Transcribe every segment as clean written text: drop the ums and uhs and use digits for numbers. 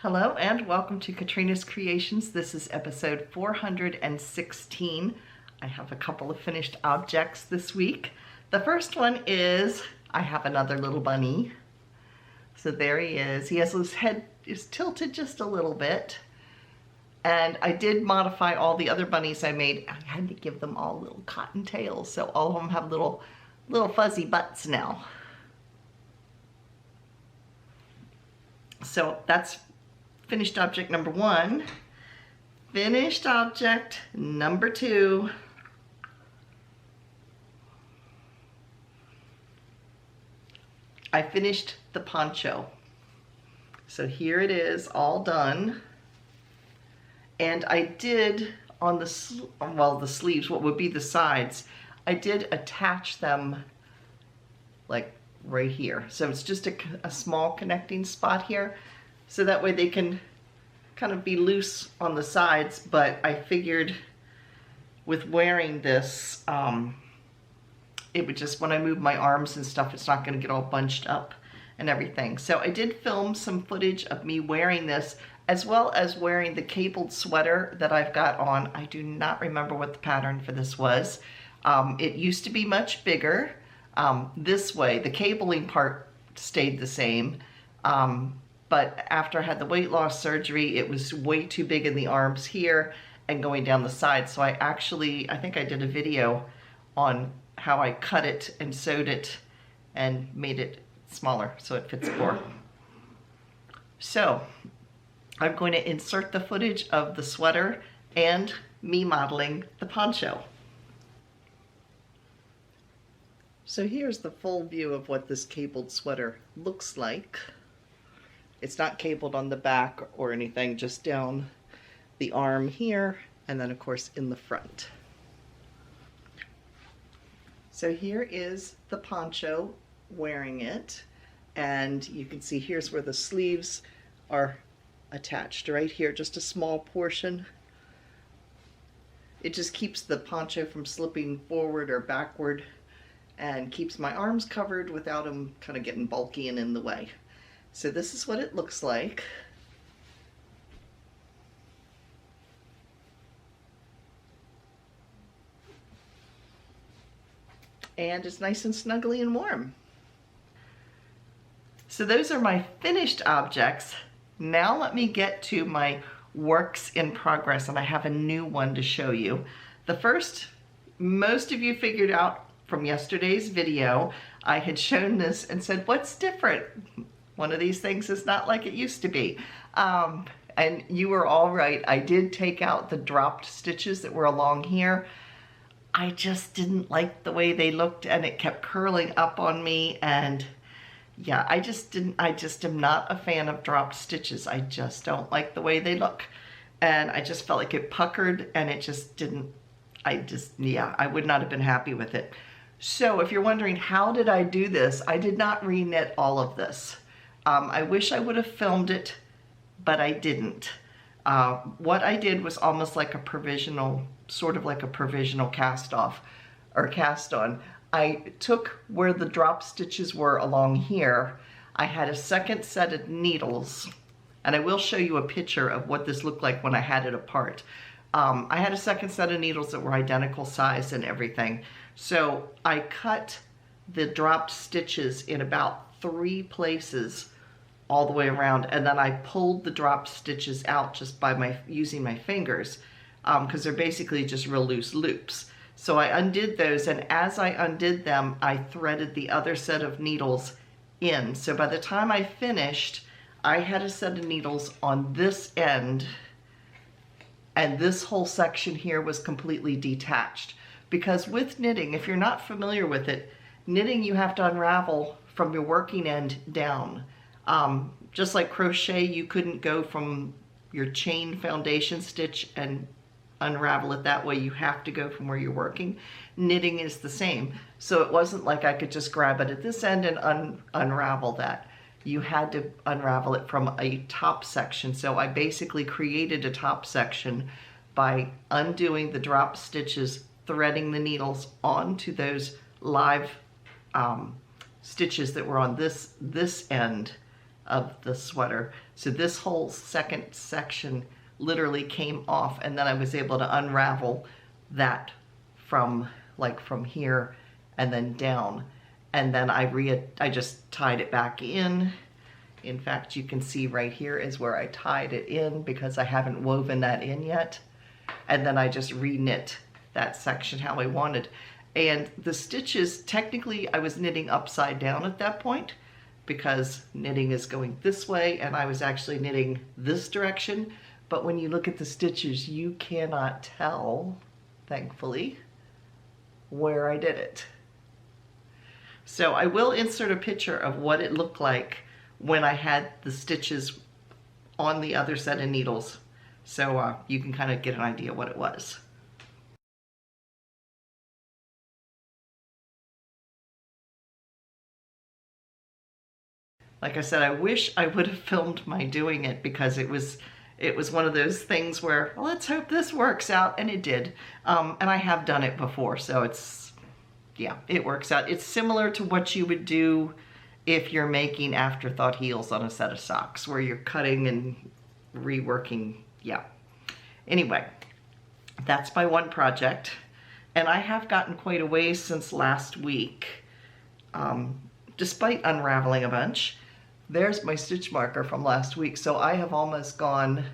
Hello and welcome to Katrinas Creations. This is episode 416. I have a couple of finished objects this week. The first one is, I have another little bunny. So there he is. He has his head is tilted just a little bit. And I did modify all the other bunnies I made. I had to give them all little cotton tails. So all of them have little fuzzy butts now. So that's finished object number one. Finished object number two. I finished the poncho. So here it is, all done. And I did on the sleeves, what would be the sides, I did attach them like right here. So it's just a small connecting spot here. So that way they can kind of be loose on the sides, but I figured with wearing this, it would just, when I move my arms and stuff, it's not gonna get all bunched up and everything. So I did film some footage of me wearing this, as well as wearing the cabled sweater that I've got on. I do not remember what the pattern for this was. It used to be much bigger. This way, the cabling part stayed the same. But after I had the weight loss surgery, it was way too big in the arms here and going down the side. So I think I did a video on how I cut it and sewed it and made it smaller so it fits more. So I'm going to insert the footage of the sweater and me modeling the poncho. So here's the full view of what this cabled sweater looks like. It's not cabled on the back or anything, just down the arm here, and then of course in the front. So here is the poncho wearing it, and you can see here's where the sleeves are attached right here, just a small portion. It just keeps the poncho from slipping forward or backward and keeps my arms covered without them kind of getting bulky and in the way. So this is what it looks like. And it's nice and snuggly and warm. So those are my finished objects. Now let me get to my works in progress, and I have a new one to show you. The first, most of you figured out from yesterday's video. I had shown this and said, what's different? One of these things is not like it used to be. And you were all right. I did take out the dropped stitches that were along here. I just didn't like the way they looked, and it kept curling up on me. And yeah, I just am not a fan of dropped stitches. I just don't like the way they look. And I just felt like it puckered, and it just didn't, yeah, I would not have been happy with it. So if you're wondering, how did I do this? I did not re-knit all of this. I wish I would have filmed it, but I didn't. What I did was almost like a provisional, sort of like a provisional cast off or cast on. I took where the drop stitches were along here. I had a second set of needles, and I will show you a picture of what this looked like when I had it apart. I had a second set of needles that were identical size and everything. So I cut the dropped stitches in about 3 places all the way around, and then I pulled the dropped stitches out just by using my fingers, because they're basically just real loose loops. So I undid those, and as I undid them, I threaded the other set of needles in. So by the time I finished, I had a set of needles on this end, and this whole section here was completely detached. Because with knitting, if you're not familiar with it, knitting you have to unravel from your working end down. Just like crochet, you couldn't go from your chain foundation stitch and unravel it that way. You have to go from where you're working. Knitting is the same. So it wasn't like I could just grab it at this end and unravel that. You had to unravel it from a top section. So I basically created a top section by undoing the drop stitches, threading the needles onto those live stitches that were on this end, of the sweater. So this whole second section literally came off, and then I was able to unravel that from here and then down. And then I just tied it back in. In fact, you can see right here is where I tied it in because I haven't woven that in yet. And then I just re-knit that section how I wanted. And the stitches, technically I was knitting upside down at that point because knitting is going this way and I was actually knitting this direction. But when you look at the stitches, you cannot tell, thankfully, where I did it. So I will insert a picture of what it looked like when I had the stitches on the other set of needles. So you can kind of get an idea what it was. Like I said, I wish I would have filmed my doing it because it was one of those things where, well, let's hope this works out, and it did. And I have done it before, so yeah, it works out. It's similar to what you would do if you're making afterthought heels on a set of socks, where you're cutting and reworking, yeah. Anyway, that's my one project, and I have gotten quite a ways since last week, despite unraveling a bunch. There's my stitch marker from last week, so I have almost gone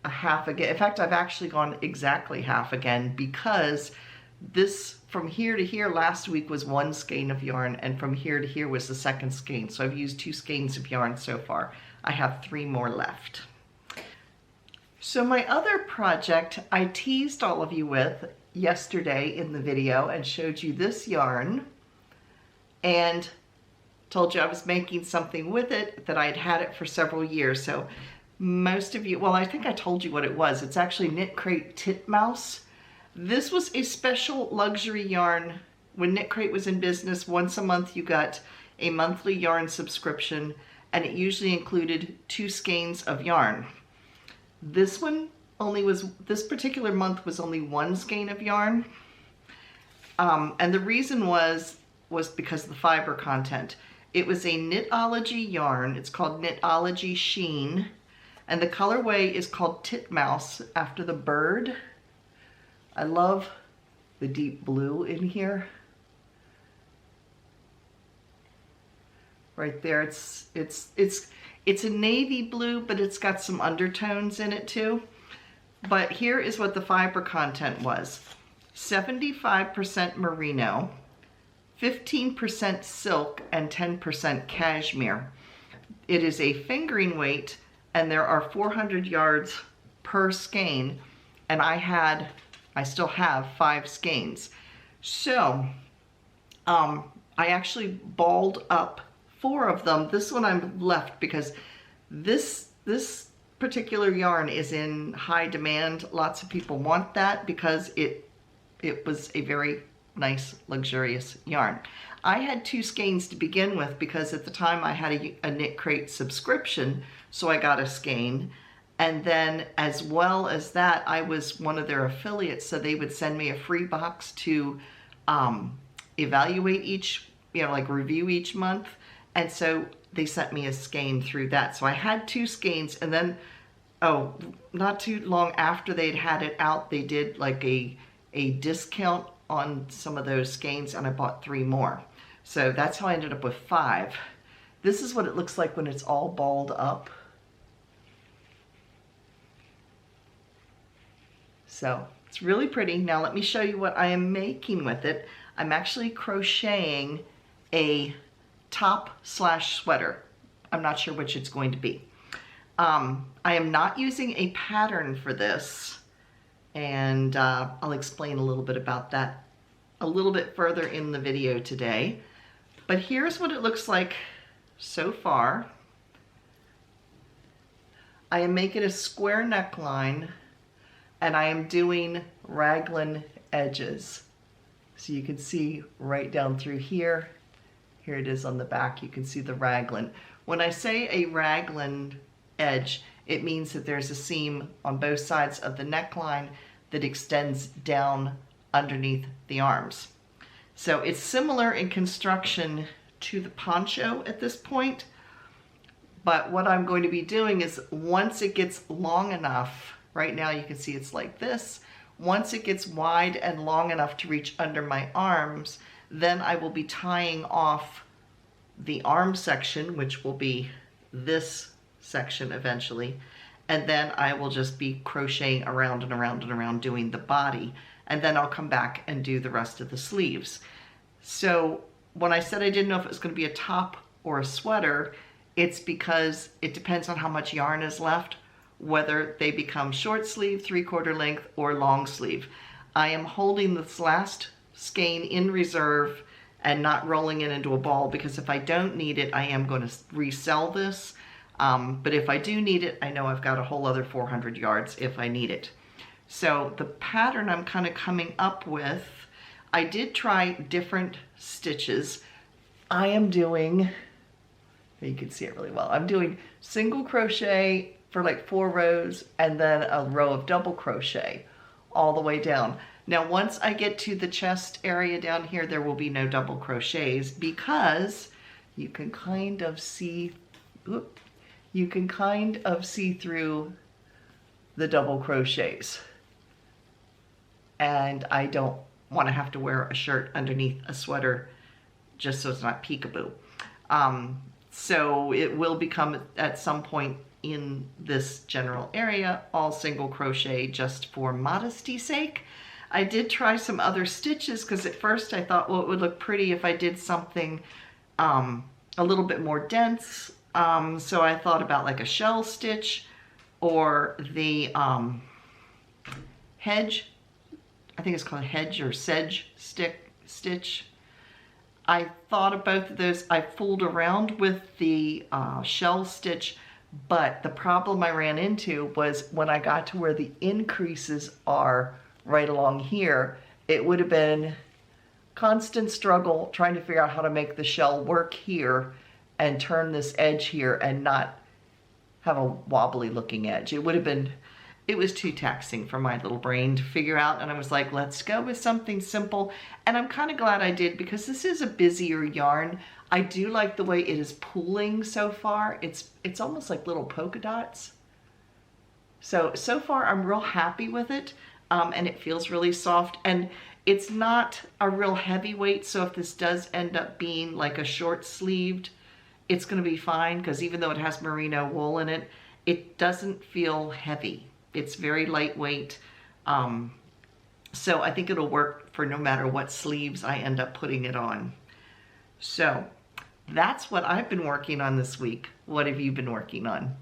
a half again. In fact, I've actually gone exactly half again because this from here to here last week was one skein of yarn, and from here to here was the second skein. So I've used 2 skeins of yarn so far. I have 3 more left. So my other project I teased all of you with yesterday in the video and showed you this yarn and told you I was making something with it, that I'd had it for several years. So most of you, well, I think I told you what it was. It's actually Knit Crate Titmouse. This was a special luxury yarn. When Knit Crate was in business, once a month you got a monthly yarn subscription, and it usually included 2 skeins of yarn. This one this particular month was only 1 skein of yarn. And the reason was because of the fiber content. It was a Knitology yarn. It's called Knitology Sheen. And the colorway is called Titmouse, after the bird. I love the deep blue in here. Right there, it's a navy blue, but it's got some undertones in it too. But here is what the fiber content was. 75% merino, 15% silk, and 10% cashmere. It is a fingering weight, and there are 400 yards per skein, and I still have 5 skeins. So I actually balled up 4 of them. This one I'm left because this particular yarn is in high demand. Lots of people want that because it was a very nice, luxurious yarn. I had 2 skeins to begin with because at the time I had a Knit Crate subscription, so I got a skein. And then as well as that, I was one of their affiliates, so they would send me a free box to evaluate each, like review each month. And so they sent me a skein through that. So I had 2 skeins, and then, not too long after they'd had it out, they did like a discount on some of those skeins, and I bought 3 more. So that's how I ended up with 5. This is what it looks like when it's all balled up. So it's really pretty. Now let me show you what I am making with it. I'm actually crocheting a top/sweater. I'm not sure which it's going to be. I am not using a pattern for this, and I'll explain a little bit about that a little bit further in the video today. But here's what it looks like so far. I am making a square neckline, and I am doing raglan edges. So you can see right down through here. Here it is on the back. You can see the raglan. When I say a raglan edge, it means that there's a seam on both sides of the neckline that extends down underneath the arms. So it's similar in construction to the poncho at this point. But what I'm going to be doing is once it gets long enough, right now you can see it's like this, once it gets wide and long enough to reach under my arms, then I will be tying off the arm section, which will be this section eventually, and then I will just be crocheting around and around and around doing the body, and then I'll come back and do the rest of the sleeves. So when I said I didn't know if it was going to be a top or a sweater, it's because it depends on how much yarn is left, whether they become short sleeve, 3/4 length, or long sleeve. I am holding this last skein in reserve and not rolling it into a ball, because if I don't need it, I am going to resell this. But if I do need it, I know I've got a whole other 400 yards if I need it. So the pattern I'm kind of coming up with, I did try different stitches. I am doing, you can see it really well, I'm doing single crochet for like 4 rows and then a row of double crochet all the way down. Now once I get to the chest area down here, there will be no double crochets, because you can kind of see, you can kind of see through the double crochets. And I don't want to have to wear a shirt underneath a sweater just so it's not peekaboo. So it will become at some point in this general area all single crochet, just for modesty's sake. I did try some other stitches because at first I thought, well, it would look pretty if I did something a little bit more dense. So I thought about like a shell stitch or the hedge, I think it's called hedge or sedge stitch. I thought of both of those. I fooled around with the shell stitch, but the problem I ran into was when I got to where the increases are right along here, it would have been constant struggle trying to figure out how to make the shell work here and turn this edge here and not have a wobbly looking edge. It would have been, it was too taxing for my little brain to figure out, and I was like, let's go with something simple. And I'm kind of glad I did, because this is a busier yarn. I do like the way it is pooling so far. It's almost like little polka dots. So far I'm real happy with it, and it feels really soft, and it's not a real heavy weight, so if this does end up being like a short sleeved, it's going to be fine, because even though it has merino wool in it, it doesn't feel heavy. It's very lightweight, so I think it'll work for no matter what sleeves I end up putting it on. So that's what I've been working on this week. What have you been working on?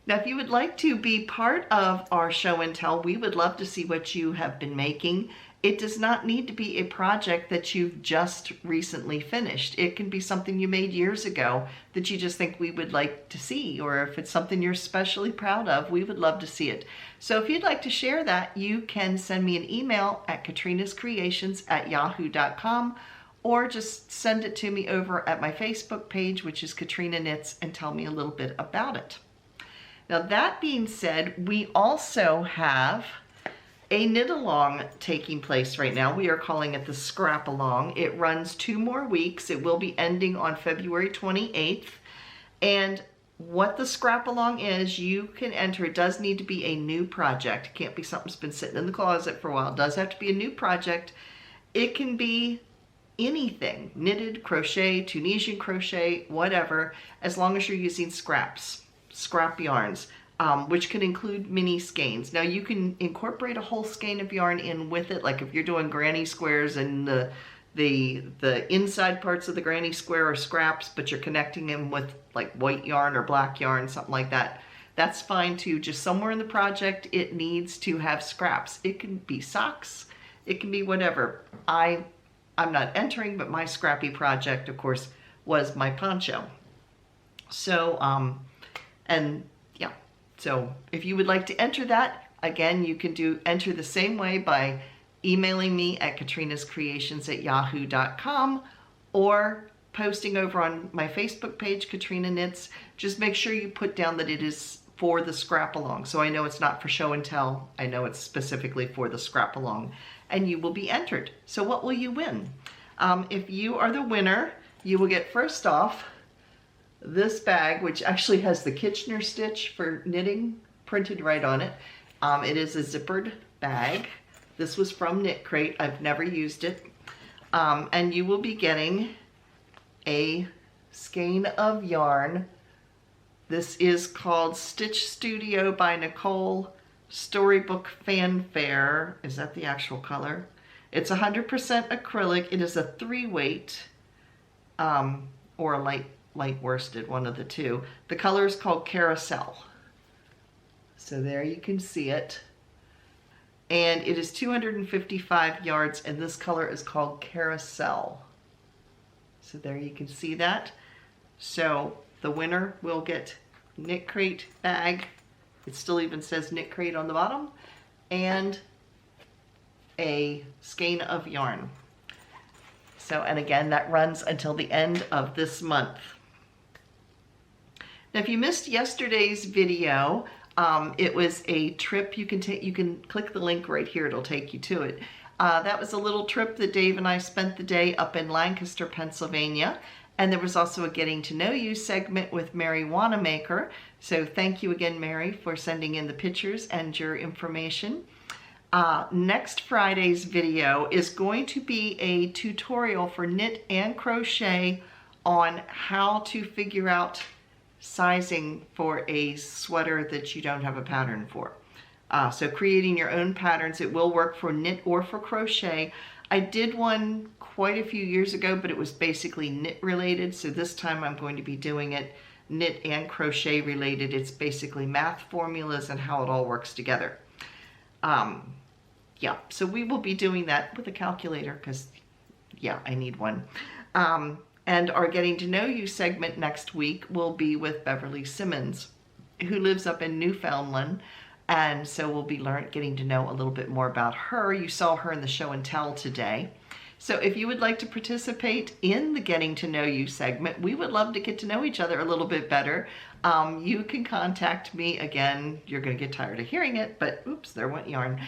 Now, if you would like to be part of our show and tell, we would love to see what you have been making. It does not need to be a project that you've just recently finished. It can be something you made years ago that you just think we would like to see, or if it's something you're especially proud of, we would love to see it. So if you'd like to share that, you can send me an email at KatrinasCreations@yahoo.com, or just send it to me over at my Facebook page, which is Katrina Knits, and tell me a little bit about it. Now, that being said, we also have a knit along taking place right now. We are calling it the Scrap Along. It runs 2 more weeks. It will be ending on February 28th. And what the Scrap Along is, you can enter. It does need to be a new project. It can't be something that's been sitting in the closet for a while. It does have to be a new project. It can be anything, knitted, crochet, Tunisian crochet, whatever, as long as you're using scraps. Scrap yarns. which can include mini skeins. Now you can incorporate a whole skein of yarn in with it, like if you're doing granny squares and the inside parts of the granny square are scraps, but you're connecting them with like white yarn or black yarn, something like that. That's fine too. Just somewhere in the project, it needs to have scraps. It can be socks, it can be whatever. I'm not entering, but my scrappy project, of course, was my poncho. So, and yeah, so if you would like to enter that, again, you can enter the same way by emailing me at KatrinasCreations@yahoo.com or posting over on my Facebook page, Katrina Knits. Just make sure you put down that it is for the scrap along. So I know it's not for show and tell. I know it's specifically for the scrap along, and you will be entered. So what will you win? If you are the winner, you will get, first off, this bag, which actually has the Kitchener stitch for knitting printed right on it. It is a zippered bag. This was from Knit Crate. I've never used it. And you will be getting a skein of yarn. This is called Stitch Studio by Nicole Storybook Fanfare. Is that the actual color? It's 100% acrylic. It is a 3-weight or a light worsted, one of the two. The color is called Carousel. So there you can see it. And it is 255 yards, and this color is called Carousel. So there you can see that. So the winner will get Knit Crate bag. It still even says Knit Crate on the bottom, and a skein of yarn. So, and again, that runs until the end of this month. Now, if you missed yesterday's video, it was a trip. You can click the link right here. It'll take you to it. That was a little trip that Dave and I spent the day up in Lancaster, Pennsylvania. And there was also a Getting to Know You segment with Mary Wanamaker. So thank you again, Mary, for sending in the pictures and your information. Next Friday's video is going to be a tutorial for knit and crochet on how to figure out sizing for a sweater that you don't have a pattern for. So creating your own patterns. It will work for knit or for crochet. I did one quite a few years ago, but it was basically knit related. So this time I'm going to be doing it knit and crochet related. It's basically math formulas and how it all works together. Yeah, so we will be doing that with a calculator because, yeah, I need one. And our Getting to Know You segment next week will be with Beverly Simmons, who lives up in Newfoundland. And so we'll be getting to know a little bit more about her. You saw her in the show and tell today. So if you would like to participate in the Getting to Know You segment, we would love to get to know each other a little bit better. You can contact me. Again, you're going to get tired of hearing it, but oops, there went yarn.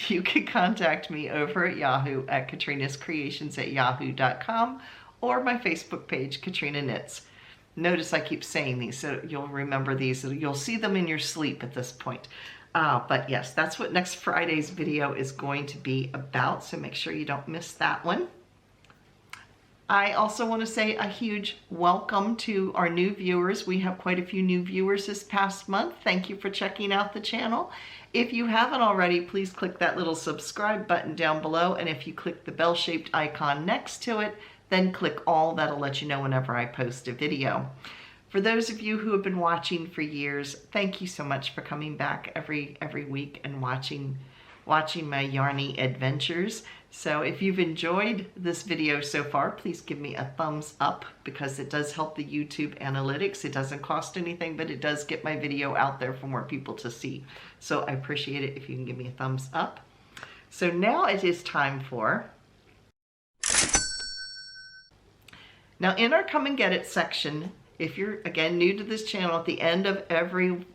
You can contact me over at Yahoo at KatrinasCreations@yahoo.com or my Facebook page, Katrina Knits. Notice I keep saying these, so you'll remember these. You'll see them in your sleep at this point. But yes, that's what next Friday's video is going to be about, so make sure you don't miss that one. I also want to say a huge welcome to our new viewers. We have quite a few new viewers this past month. Thank you for checking out the channel. If you haven't already, please click that little subscribe button down below, and if you click the bell-shaped icon next to it, then click all. That'll let you know whenever I post a video. For those of you who have been watching for years, thank you so much for coming back every week and watching my yarny adventures. So if you've enjoyed this video so far, please give me a thumbs up because it does help the YouTube analytics. It doesn't cost anything, but it does get my video out there for more people to see. So I appreciate it if you can give me a thumbs up. So now it is time for... Now in our Come and Get It section, if you're, again, new to this channel, at the end of every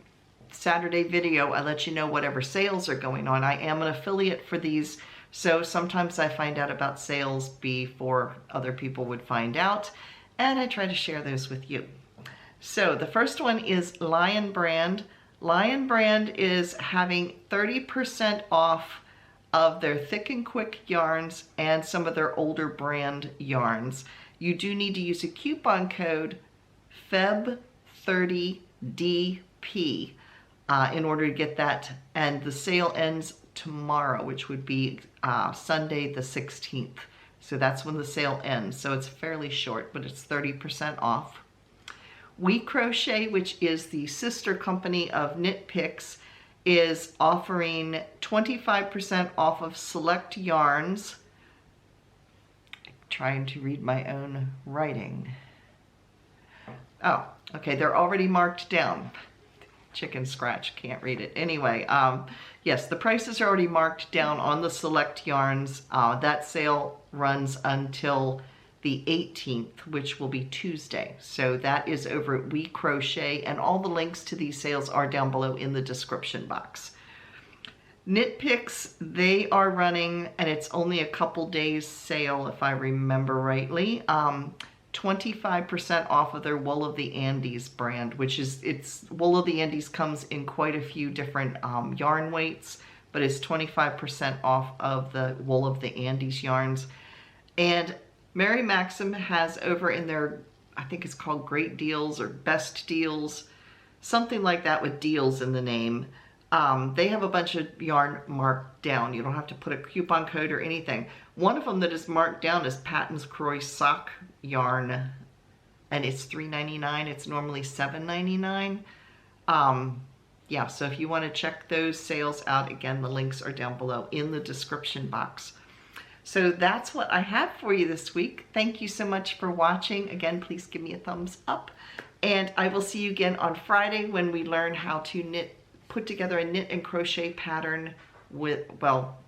Saturday video, I let you know whatever sales are going on. I am an affiliate for these, so sometimes I find out about sales before other people would find out, and I try to share those with you. So the first one is Lion Brand. Lion Brand is having 30% off of their Thick and Quick yarns and some of their older brand yarns. You do need to use a coupon code FEB30DP RSVP in order to get that. And the sale ends tomorrow, which would be Sunday the 16th. So that's when the sale ends. So it's fairly short, but it's 30% off. We Crochet, which is the sister company of Knit Picks, is offering 25% off of select yarns. I'm trying to read my own writing. Oh, okay, they're already marked down. Chicken scratch, can't read it. Anyway, yes, the prices are already marked down on the select yarns. That sale runs until the 18th, which will be Tuesday. So that is over at We Crochet, and all the links to these sales are down below in the description box. Knit Picks, they are running, and it's only a couple days sale if I remember rightly, 25% off of their Wool of the Andes brand, which is, Wool of the Andes comes in quite a few different yarn weights, but it's 25% off of the Wool of the Andes yarns. And Mary Maxim has over in their, I think it's called Great Deals or Best Deals, something like that with deals in the name. They have a bunch of yarn marked down. You don't have to put a coupon code or anything. One of them that is marked down is Patton's Croy Sock yarn, and it's $3.99. It's normally $7.99. Yeah, so if you want to check those sales out, again, the links are down below in the description box. So that's what I have for you this week. Thank you so much for watching. Again, please give me a thumbs up. And I will see you again on Friday when we learn how to put together a knit and crochet pattern with, well,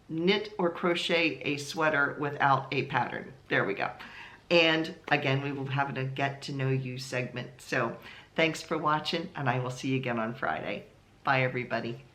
knit or crochet a sweater without a pattern. There we go. And again, we will have a get to know you segment. So thanks for watching, and I will see you again on Friday. Bye, everybody.